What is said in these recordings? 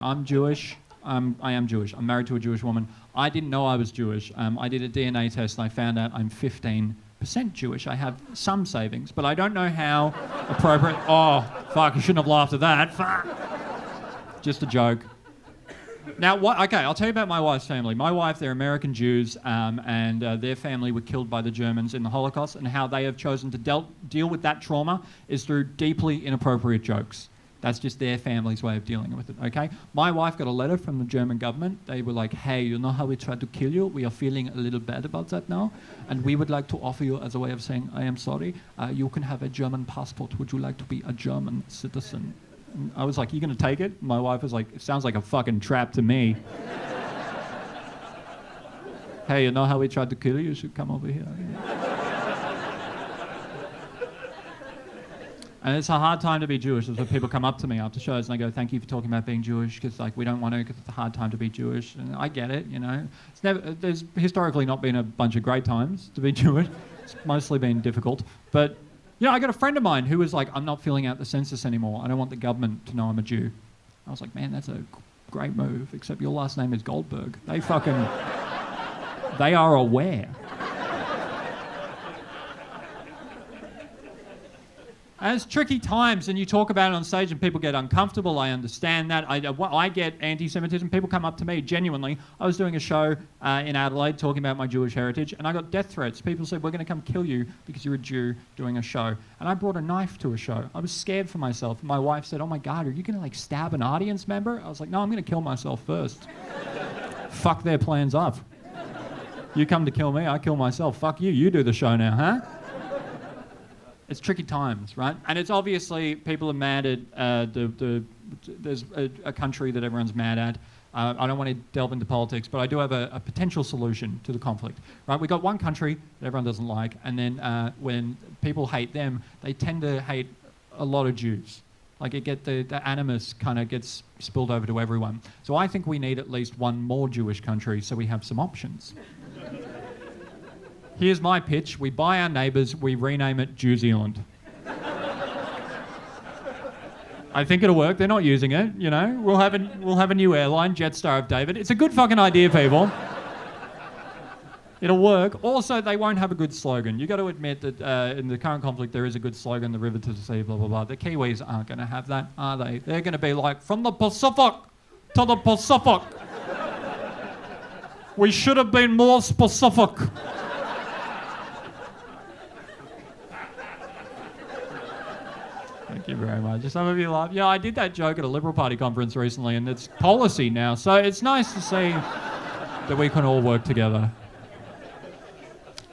I'm Jewish. I am Jewish. I'm married to a Jewish woman. I didn't know I was Jewish. I did a DNA test and I found out I'm 15% Jewish. I have some savings, but I don't know how appropriate. Oh, fuck, you shouldn't have laughed at that. Fuck. Just a joke. Now, okay, I'll tell you about my wife's family. My wife, they're American Jews, and their family were killed by the Germans in the Holocaust, and how they have chosen to deal with that trauma is through deeply inappropriate jokes. That's just their family's way of dealing with it, okay? My wife got a letter from the German government. They were like, hey, you know how we tried to kill you? We are feeling a little bad about that now, and we would like to offer you, as a way of saying, I am sorry, you can have a German passport. Would you like to be a German citizen? And I was like, you going to take it? My wife was like, it sounds like a fucking trap to me. Hey, you know how we tried to kill you? You should come over here. And it's a hard time to be Jewish. That's when people come up to me after shows and they go, thank you for talking about being Jewish, because like we don't want to, because it's a hard time to be Jewish. And I get it, you know. There's historically not been a bunch of great times to be Jewish. It's mostly been difficult. But, you know, I got a friend of mine who was like, I'm not filling out the census anymore. I don't want the government to know I'm a Jew. I was like, man, that's a great move, except your last name is Goldberg. They are aware. And it's tricky times, and you talk about it on stage and people get uncomfortable. I understand that. I get anti-Semitism. People come up to me, genuinely. I was doing a show in Adelaide talking about my Jewish heritage, and I got death threats. People said, we're going to come kill you because you're a Jew doing a show. And I brought a knife to a show. I was scared for myself. My wife said, oh my God, are you going to like stab an audience member? I was like, no, I'm going to kill myself first. Fuck their plans up. You come to kill me, I kill myself. Fuck you, you do the show now, huh? It's tricky times, right? And it's obviously people are mad at there's a country that everyone's mad at. I don't want to delve into politics, but I do have a potential solution to the conflict, right? We've got one country that everyone doesn't like, and then when people hate them, they tend to hate a lot of Jews. Like the animus kind of gets spilled over to everyone. So I think we need at least one more Jewish country so we have some options. Here's my pitch. We buy our neighbours, we rename it Jew Zealand. I think it'll work. They're not using it, you know. We'll have a new airline, Jetstar of David. It's a good fucking idea, people. It'll work. Also, they won't have a good slogan. You got to admit that in the current conflict, there is a good slogan, the river to the sea, blah, blah, blah. The Kiwis aren't going to have that, are they? They're going to be like, from the Pacific to the Pacific. We should have been more specific. Thank you very much. Some of you laugh. Yeah, I did that joke at a Liberal Party conference recently, and it's policy now. So it's nice to see that we can all work together.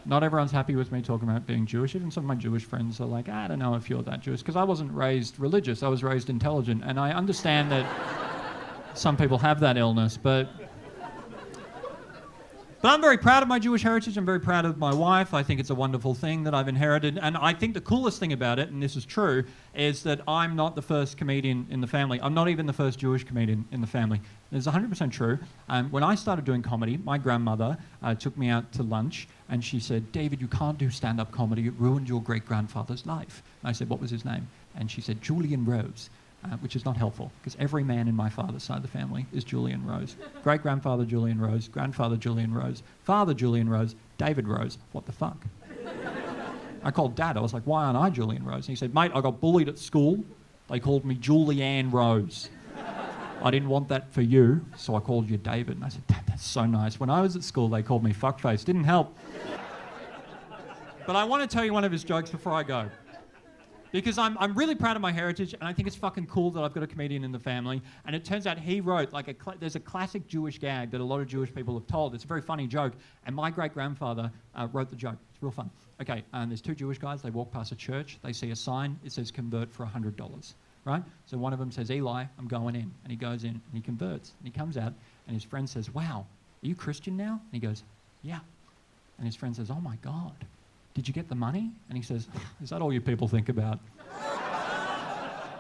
Not everyone's happy with me talking about being Jewish. Even some of my Jewish friends are like, I don't know if you're that Jewish, because I wasn't raised religious. I was raised intelligent, and I understand that some people have that illness, but I'm very proud of my Jewish heritage. I'm very proud of my wife. I think it's a wonderful thing that I've inherited. And I think the coolest thing about it, and this is true, is that I'm not the first comedian in the family. I'm not even the first Jewish comedian in the family. It's 100% true. When I started doing comedy, my grandmother took me out to lunch, and she said, David, you can't do stand-up comedy. It ruined your great-grandfather's life. And I said, what was his name? And she said, Julian Rose. Which is not helpful, because every man in my father's side of the family is Julian Rose. Great-grandfather Julian Rose, grandfather Julian Rose, father Julian Rose, David Rose. What the fuck? I called Dad. I was like, why aren't I Julian Rose? And he said, mate, I got bullied at school. They called me Julianne Rose. I didn't want that for you, so I called you David. And I said, Dad, that's so nice. When I was at school, they called me fuckface. Didn't help. But I want to tell you one of his jokes before I go. Because I'm really proud of my heritage, and I think it's fucking cool that I've got a comedian in the family. And it turns out he wrote, there's a classic Jewish gag that a lot of Jewish people have told. It's a very funny joke, and my great-grandfather wrote the joke. It's real fun. Okay, there's two Jewish guys. They walk past a church. They see a sign. It says convert for $100, right? So one of them says, Eli, I'm going in. And he goes in, and he converts. And he comes out, and his friend says, wow, are you Christian now? And he goes, yeah. And his friend says, oh my God. Did you get the money? And he says, is that all you people think about?